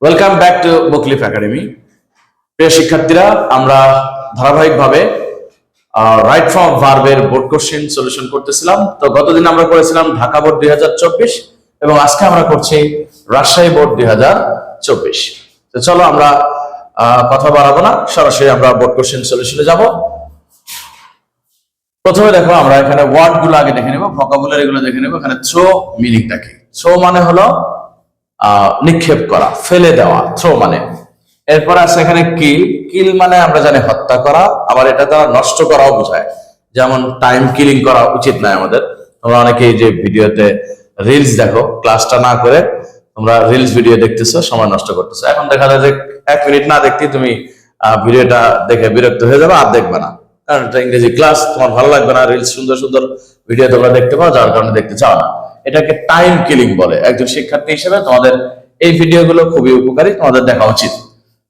Welcome back to Bookleaf Academy. প্রিয় শিক্ষার্থীরা, আমরা ধারাবাহিকভাবে রাইট ফ্রম ভার্বের বোর্ড কোশ্চেন সলিউশন করতেছিলাম। তো গতদিন আমরা করেছিলাম ঢাকা বোর্ড 2024 এবং আজকে আমরা করছি রাজশাহী বোর্ড 2024। তো চলো আমরা কথা বাড়াবো না, সরাসরি আমরা বোর্ড কোশ্চেন সলিউশনে যাব। প্রথমে দেখো, আমরা এখানে ওয়ার্ড গুলো আগে দেখে নেব, ভোকাবুলারি গুলো দেখে নেব। এখানে থ্রো মিনিংটা কি? থ্রো মানে হলো নিক্ষেপ করা, ফেলে দেওয়া, থ্রো মানে। এরপর আছে এখানে কিল। কিল মানে আমরা জানি হত্যা করা, আবার এটা দ্বারা নষ্ট করাও বোঝায়। যেমন টাইম কিলিং করা উচিত নয় আমাদের। তোমরা অনেকেই যে ভিডিওতে রিলস দেখো, ক্লাসটা না করে তোমরা রিলস ভিডিও দেখতেছো, সময় নষ্ট করতেছো। এখন দেখা যায় যে 1 মিনিট না দেখতেই তুমি ভিডিওটা দেখে বিরক্ত হয়ে যাবে, আর দেখবে না, কারণ এটা ইংরেজি ক্লাস, তোমার ভালো লাগবে না। রিলস সুন্দর সুন্দর ভিডিও তোমরা দেখতে পাও, যার কারণে দেখতে চাও না। এটাকে টাইম কিলিং বলে। একজন শিক্ষার্থী হিসেবে তোমাদের এই ভিডিওগুলো খুবই উপকারী, তোমাদের দেখা উচিত।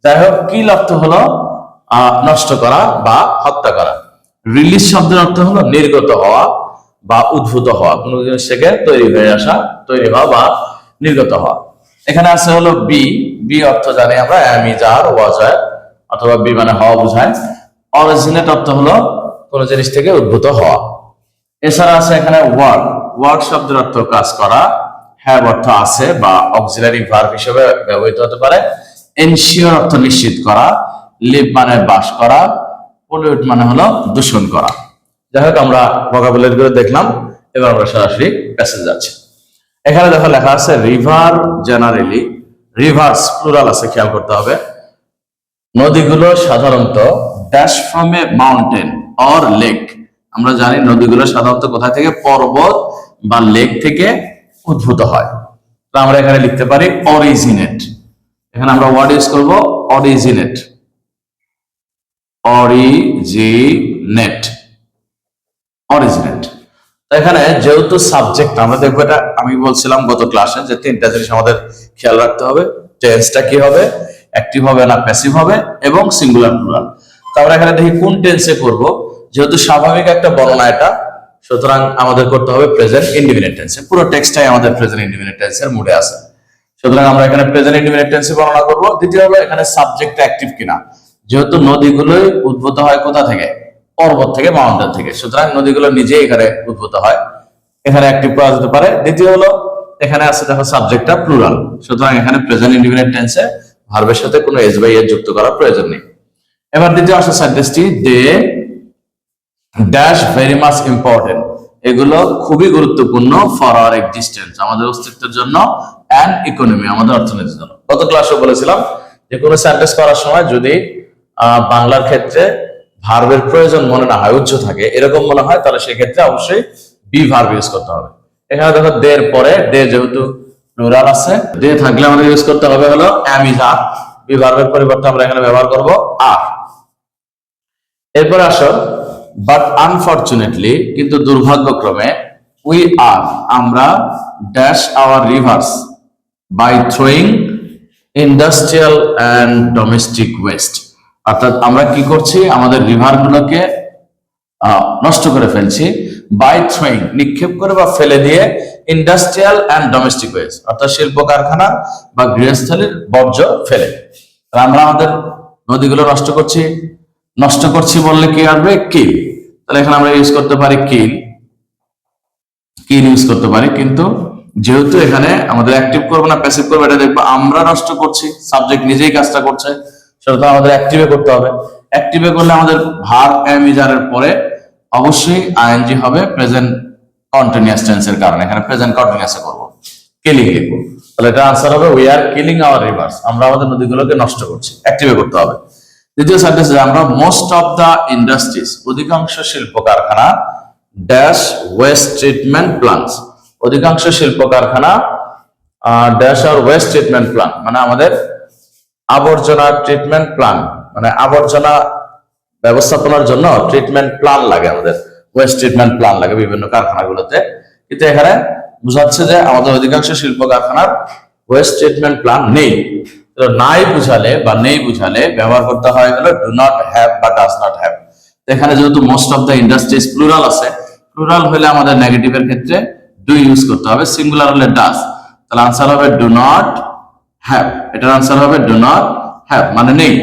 যাই হোক, কিল অর্থ হলো নষ্ট করা বা হত্যা করা। রিলিজ শব্দের অর্থ হলো নির্গত হওয়া বা উদ্ভূত হওয়া, কোনো জিনিস থেকে তৈরি হয়ে আসা, তৈরি হওয়া বা নির্গত হওয়া। এখানে আছে হলো বি। বি অর্থ জানি আমরা এম ইজ আর ওয়াজ আর, অথবা বি মানে হওয়া বোঝায়। অরিজিনেট অর্থ হলো কোন জিনিস থেকে উদ্ভূত হওয়া। এছাড়া আছে এখানে ওয়ার্ড। ওয়ার্ড শব্দের অর্থ কাজ করা। হ্যাভ অর্থ আছে বা অক্সিলারি ভার্ব হিসেবে ব্যবহৃত হতে পারে। এনশিওর অর্থ নিশ্চিত করা। লিভ মানে বাস করা। পলিউট মানে হলো দূষণ করা। যাই হোক, আমরা ভোকাবুলারি গুলো দেখলাম, এবার আমরা সরাসরি প্যাসেজ যাচ্ছি। এখানে দেখো লেখা আছে রিভার জেনারেলি। রিভার্স প্লুরাল আছে, খেয়াল করতে হবে। নদীগুলো সাধারণত dash from a mountain or lake. আমরা জানি নদীগুলো সাধারণত কোথা থেকে? পর্বত বা লেক থেকে উদ্ভূত হয়। তো আমরা এখানে লিখতে পারি অরিজিনেট। এখানে আমরা ওয়ার্ড ইউজ করব অরিজিনেট। Originate, originate. এখানে যেহেতু সাবজেক্ট, আমরা দেখবো, এটা আমি বলছিলাম গত ক্লাসে যে 3টা জিনিস আমাদের খেয়াল রাখতে হবে। টেন্সটা কি হবে, অ্যাক্টিভ হবে না প্যাসিভ হবে, এবং সিঙ্গুলার প্লুরাল। তো আমরা এখানে দেখি কোন টেন্সে করব। যেহেতু স্বাভাবিক একটা বর্ণনা এটা, সুতরাং আমাদের করতে হবে প্রেজেন্ট ইনডিফিনিট টেন্সে। পুরো টেক্সটটাই আমাদের প্রেজেন্ট ইনডিফিনিট টেন্সের মুডে আছে, সুতরাং আমরা এখানে প্রেজেন্ট ইনডিফিনিট টেন্সে বর্ণনা করব। দ্বিতীয় হলো এখানে সাবজেক্ট অ্যাক্টিভ কিনা। যেহেতু নদীগুলোই উদ্ভূত হয় কোথা থেকে? পর্বত থেকে, মাউন্টেন থেকে, সুতরাং নদীগুলো নিজেই এখানে উদ্ভূত হয়, এখানে অ্যাক্টিভ করা যেতে পারে। দ্বিতীয় হলো এখানে আছে দেখো সাবজেক্টটা প্লুরাল, সুতরাং এখানে প্রেজেন্ট ইনডিফিনিট টেন্সে ভার্বের সাথে কোনো এস বাই এর যুক্ত করার প্রয়োজন নেই। এবার দ্বিতীয় আসে সেন্টেন্সটি, they dash very much important. এগুলো খুবই গুরুত্বপূর্ণ ফর আওয়ার এক্সিস্টেন্স, আমাদের অস্তিত্বের জন্য, অ্যান্ড ইকোনমি, আমাদের অর্থনীতির জন্য। গত ক্লাসে বলেছিলাম যে কোনো সেন্টেন্স করার সময় যদি বাংলার ক্ষেত্রে ভার্বের প্রয়োজন মনে না হয়, উচ্চ থাকে এরকম মনে হয়, তাহলে সেক্ষেত্রে অবশ্যই বি ভার্ব ইউজ করতে হবে। এখানে দেখো দের পরে দে, যেহেতু প্লুরাল আছে, দে থাকলে আমাদের ইউজ করতে হবে হলো এম ইজ আর। বি ভার্বের পরিবর্তে আমরা এখানে ব্যবহার করব আর। এরপরে আসো বাট আনফরচুনেটলি, কিন্তু দুর্ভাগ্যক্রমে, উই আর, আমরা, dash our rivers by throwing industrial and domestic waste. অর্থাৎ আমরা কি করছি? আমাদের রিভার গুলোকে নষ্ট করে ফেলছি। বাই থ্রোয়িং, নিক্ষেপ করে বা ফেলে দিয়ে, ইন্ডাস্ট্রিয়াল অ্যান্ড ডোমেস্টিক ওয়েস্ট, অর্থাৎ শিল্প কারখানা বা গৃহস্থলীর বর্জ্য ফেলে আমরা আমাদের নদীগুলো নষ্ট করছি। নষ্ট করছি বললে কি আসবে? কিল। তাহলে এখানে আমরা ইউজ করতে পারি কিল, কিল ইউজ করতে পারি। কিন্তু যেহেতু এখানে আমাদের অ্যাক্টিভ করবো না প্যাসিভ করবো, এটা দেখবো আমরা নষ্ট করছি, সাবজেক্ট নিজেই কাজটা করছে, সেটা আমাদের অ্যাক্টিভে করতে হবে। অ্যাক্টিভে করলে আমাদের ভার্ব এম ইজ আর এর পরে অবশ্যই আইএনজি হবে, প্রেজেন্ট কন্টিনিউয়াস টেন্সের কারণে। এখানে প্রেজেন্ট কন্টিনিউয়াসে করব, কিলিং লিখবো। তাহলে এটা আনসার হবে we are killing our rivers, আমরা আমাদের নদীগুলোকে নষ্ট করছি, অ্যাক্টিভে করতে হবে। দ্বিতীয় সেন্টেন্সে আমরা মোস্ট অফ দা ইন্ডাস্ট্রিজ, অধিকাংশ শিল্প কারখানা, ড্যাশ ওয়েস্ট ট্রিটমেন্ট প্লান্টস, অধিকাংশ শিল্প কারখানা ড্যাশ আর ওয়েস্ট ট্রিটমেন্ট প্লান্ট মানে আমাদের আবর্জনা ট্রিটমেন্ট প্লান, মানে আবর্জনা ব্যবস্থাপনার জন্য ট্রিটমেন্ট প্ল্যান লাগে, আমাদের ওয়েস্ট ট্রিটমেন্ট প্ল্যান লাগে বিভিন্ন কারখানাগুলোতে। কিন্তু এখানে বোঝাচ্ছে যে আমাদের অধিকাংশ শিল্প কারখানার ওয়েস্ট ট্রিটমেন্ট প্ল্যান নেই। নাই বুঝালে বা নেই বুঝালে ব্যবহার করতে হয় হলো ডু নট হ্যাভ বা ডাজ নট হ্যাভ। এখানে যেহেতু most of the industries plural আছে, প্লুরাল হলে আমাদের নেগেটিভের ক্ষেত্রে ডু ইউজ করতে হবে, সিঙ্গুলার হলে ডাজ। তাহলে আনসার হবে ডু নট হ্যাভ, এটার আনসার হবে ডু নট হ্যাভ, মানে নেই।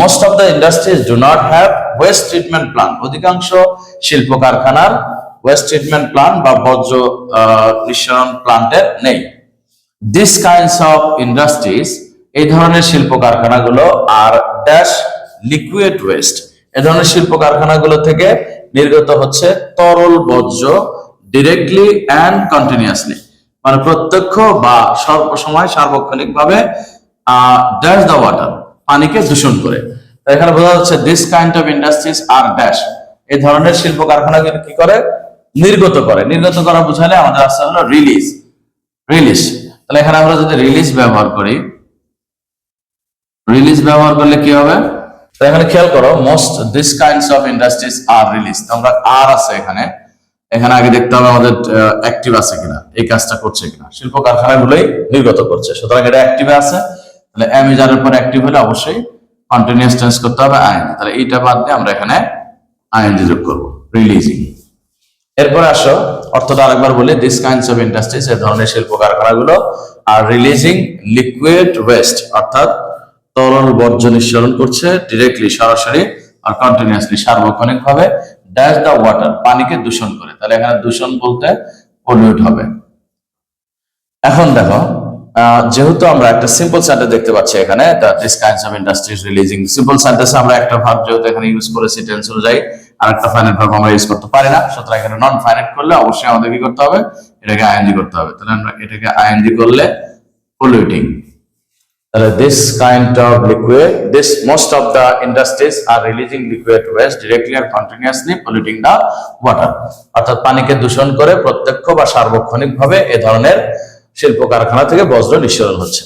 Most of the industries do not have West treatment plant, অধিকাংশ শিল্প কারখানার ওয়েস্ট ট্রিটমেন্ট প্ল্যান্ট বা বর্জ্য নিঃসরণ প্ল্যান্টের নেই। দিস কাইন্ডস অফ ইন্ডাস্ট্রিজ, এই ধরনের শিল্প কারখানাগুলো আর ড্যাশ লিকুইড ওয়েস্ট, এই ধরনের শিল্প কারখানাগুলো থেকে নির্গত হচ্ছে তরল বর্জ্য ডিরেক্টলি অ্যান্ড কন্টিনিউয়াসলি, মানে প্রত্যক্ষ বা সর্বসময় সার্বক্ষণিকভাবে ড্যাশ দ্য ওয়াটার, পানিকে দূষণ করে। এখানে বোঝা যাচ্ছে this kind of industries are dash, এই ধরনের শিল্প কারখানাগুলো কি করে, নির্গত করে। নির্গত করা বুঝালে আমাদের আসতে হলো রিলিজ, রিলিজ। তাহলে এখানে আমরা যদি রিলিজ ব্যবহার করি, রিলিজ ব্যবহার করলে কি হবে, তো এখানে খেয়াল করো most this kinds of industries are release, তো আমরা আর আছে এখানে, এখানে আগে দেখতে হবে আমাদের অ্যাক্টিভ আছে কিনা, এই কাজটা করছে কিনা, শিল্প কারখানাগুলোই নির্গত করছে, সুতরাং এটা অ্যাক্টিভে আছে। তাহলে এম ইজ এর উপর অ্যাক্টিভ হলে অবশ্যই কন্টিনিউয়াস টেন্স করতে হবে আইএনজি, তাহলে এইটা বাদ দিয়ে আমরা এখানে আইএনজি যোগ করব, রিলিজিং। এরপরে আসো অর্থটা আরেকবার বলি, দিস কাইন্ডস অফ ইন্ডাস্ট্রিজ, এই ধরনের শিল্প কারখানাগুলো আর রিলিজিং লিকুইড ওয়েস্ট, অর্থাৎ তরল বর্জ্য নিঃসরণ করছে ডিরেক্টলি সরাসরি আর কন্টিনিউয়াসলি সার্বক্ষণিক ভাবে ড্যাশ দ্য ওয়াটার, পানিকে দূষণ করে। তাহলে এখানে দূষণ বলতে পলিউট হবে। এখন দেখো যেহেতু আমরা একটা সিম্পল সেন্টেন্স দেখতে পাচ্ছি এখানে, this kinds of industries releasing, simple সেন্টেন্সে আমরা একটা ভার্ব যেহেতু এখানে ইউজ করেছি টেন্স অনুযায়ী, আর একটা ফাইনাইট ভার্ব আমরা ইউজ করতে পারি না, সুতরাং এখানে নন ফাইনাইট করলে অবশ্যই আমাদের কি করতে হবে, এটাকে আইএনজি করতে হবে। তাহলে আমরা এটাকে আইএনজি করলে পলিউটিং। তাহলে this kind of liquid, this most of the industries are releasing liquid waste directly আর কন্টিনিউয়াসলি পলিউটিং দ্য ওয়াটার, অর্থাৎ পানিকে দূষণ করে প্রত্যক্ষ বা সার্বক্ষণিক ভাবে এ ধরনের শিল্প কারখানা থেকে বজ্র নিঃসরণ হচ্ছে।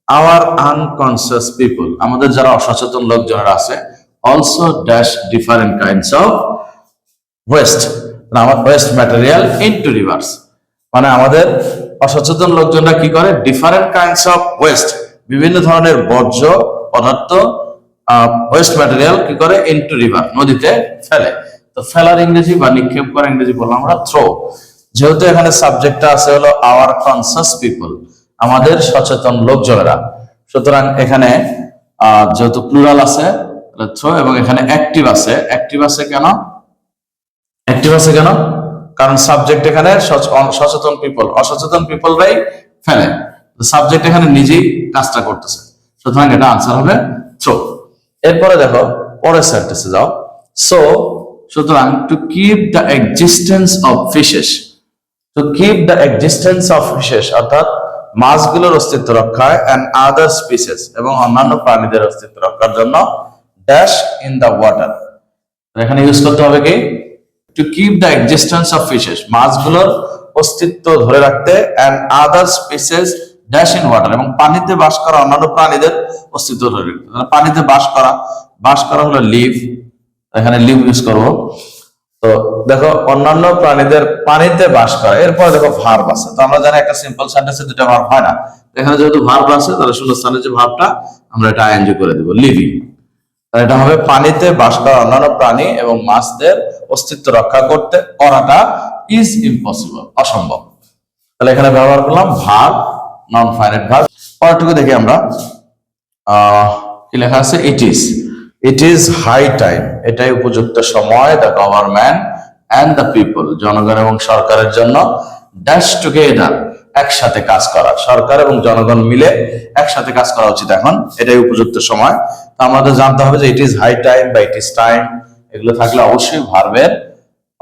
আওয়ার আনকনসিয়াস পিপল, আমাদের যারা অসচেতন লোকজনেরা আছে, also dash different kinds of West, আমার ওয়েস্ট ম্যাটেরিয়াল ইনটু রিভার্স, মানে আমাদের অসচেতন লোকজনরা কি করে, ডিফারেন্ট কাইন্ডস অফ ওয়েস্ট, বিভিন্ন ধরনের বর্জ্য পদার্থ ওয়েস্ট ম্যাটেরিয়াল কি করে, ইনটু রিভার, নদীতে ফেলে। তো ফেলার ইংরেজি বা নিক্ষেপ করা ইংরেজি বললাম আমরা থ্রো। যেহেতু এখানে সাবজেক্টটা আছে হলো আওয়ার কনসাস পিপল, আমাদের সচেতন লোকজনেরা, সুতরাং এখানে যেহেতু প্লুরাল আছে থ্রো, এবং এখানে অ্যাক্টিভ আছে, অ্যাক্টিভ আছে কেন, অ্যাক্টিভ আছে কেন, কারণ সাবজেক্ট এখানে সচেতন পিপল, অসচেতন পিপলরাই ফেলে, সাবজেক্ট এখানে নিজেই কাজটা করতেছে, সুতরাং এটা আনসার হবে থ্রো। এরপরে দেখো পরের সেন্টেন্সে যাও, সো সুতরাং to keep the existence of fishes, to keep the existence of fishes অর্থাৎ মাছগুলোর অস্তিত্ব রক্ষায়, অ্যান্ড আদার স্পিসিস এবং অন্যান্য প্রাণীদের অস্তিত্ব রক্ষার জন্য ড্যাশ ইন দ্য ওয়াটার, এখানে ইউজ করতে হবে কি, to keep the existence of fishes, মাছগুলোর অস্তিত্ব ধরে রাখতে, and other species dash in water, এবং পানিতে বাস করা অন্যান্য প্রাণীদের অস্তিত্ব ধরে রাখতে। পানিতে বাস করা, বাস করা হলো লিভ, এখানে লিভ ইউজ করব। তো দেখো অন্যান্য প্রাণীদের পানিতে বাস করা, এরপরে দেখো ভার্ব আছে, তো আমরা জানি একটা সিম্পল সেন্টেন্সে দুটো ভার্ব হয় না, এখানে যেহেতু ভার্ব আছে তাহলে শূন্যস্থানে যে ভার্বটা আমরা এটা আইএনজি করে দেব, লিভিং। তাহলে এটা হবে পানিতে বাস করা অন্যান্য প্রাণী এবং মাছদের অস্তিত্ব রক্ষা করতে করাটা ইজ ইম্পসিবল, অসম্ভব। তাহলে এখানে ব্যবহার করলাম ভার্ব, নন ফাইনাইট ভার্ব। পরেরটুকু দেখি আমরা, কি লেখা আছে, ইট ইজ হাই টাইম, এটাই উপযুক্ত সময়, the government and the people, জনগণ এবং সরকারের জন্য ড্যাশ টুগেদার, একসাথে কাজ করা, সরকার এবং জনগণ মিলে একসাথে কাজ করা উচিত এখন, এটাই উপযুক্ত সময়। তো আমাদের জানতে হবে যে ইট ইজ হাই টাইম বা ইট ইজ টাইম, এগুলো থাকলে অবশ্যই ভার্বের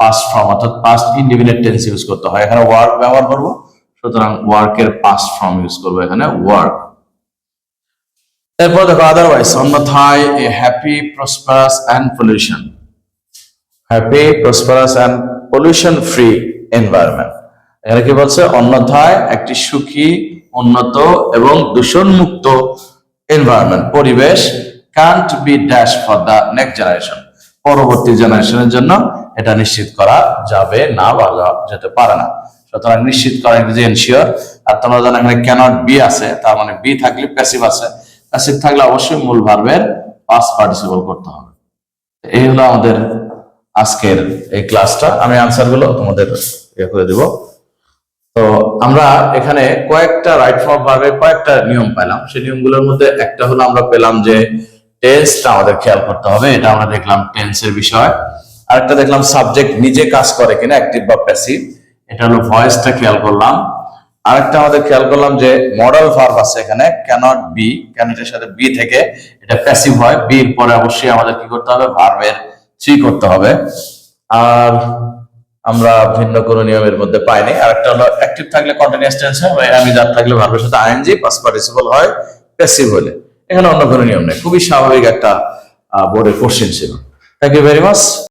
পাস্ট ফর্ম অর্থাৎ পাস্ট ইনডিফিনিট টেন্স ইউজ করতে হয়, এখানে ওয়ার্ক ব্যবহার করব, সুতরাং ওয়ার্কের পাস্ট ফর্ম ইউজ করবো এখানে ওয়ার্ক। এরপর দেখো আদারওয়াইজ, অন্যথায় এ happy prosperous and pollution, happy prosperous and pollution free environment, এখানে কি বলছে, অন্যথায় একটি সুখী, উন্নত এবং দূষণমুক্ত এনভায়রনমেন্ট, পরিবেশ, can't be dash for the next generation, পরবর্তী জেনারেশনের জন্য এটা নিশ্চিত করা যাবে না বা যেতে পারে না, সুতরাং নিশ্চিত করা ইংরেজি এনশিওর। আর তোমরা জানো এখানে ক্যানট বি আছে, তার মানে বি থাকলে প্যাসিভ আছে, প্যাসিভ থাকলে অবশ্যই মূল ভার্বের পাস্ট পার্টিসিপল করতে হবে। এই হলো আমাদের আজকের এই ক্লাসটা, আমি আনসার গুলো তোমাদের ইয়ে করে দিব। তো আমরা এখানে কয়েকটা রাইট ফর্ম ভার্বের কয়েকটা নিয়ম পেলাম। সেই নিয়মগুলোর মধ্যে একটা হলো আমরা পেলাম যে টেন্সটা আমাদের খেয়াল করতে হবে, এটা আমরা দেখলাম টেন্সের বিষয়। আরেকটা দেখলাম সাবজেক্ট নিজে কাজ করে কিনা, অ্যাক্টিভ বা প্যাসিভ, এটা হলো ভয়েসটা খেয়াল করলাম। আরেকটা আমাদের খেয়াল করলাম যে মডেল ভার্ব আছে এখানে, ক্যানট বি, ক্যানটের সাথে বি থেকে এটা প্যাসিভ হয়, বি এর পরে অবশ্যই আমাদের কি করতে হবে, ভার্বের থ্রি করতে হবে। আর আমরা ভিন্ন কোনো নিয়মের মধ্যে পাইনি। আরেকটা হলো অ্যাক্টিভ থাকলে কন্টিনিউয়াস টেন্স হয়, আমি যার থাকলে ভার্বের সাথে আইএনজি পাস্ট পার্টিসিপল হয় প্যাসিভ হলে। এখানে অন্য কোনো নিয়ম নেই, খুবই স্বাভাবিক একটা বোর্ডের কোশ্চেন ছিল। Thank you very much.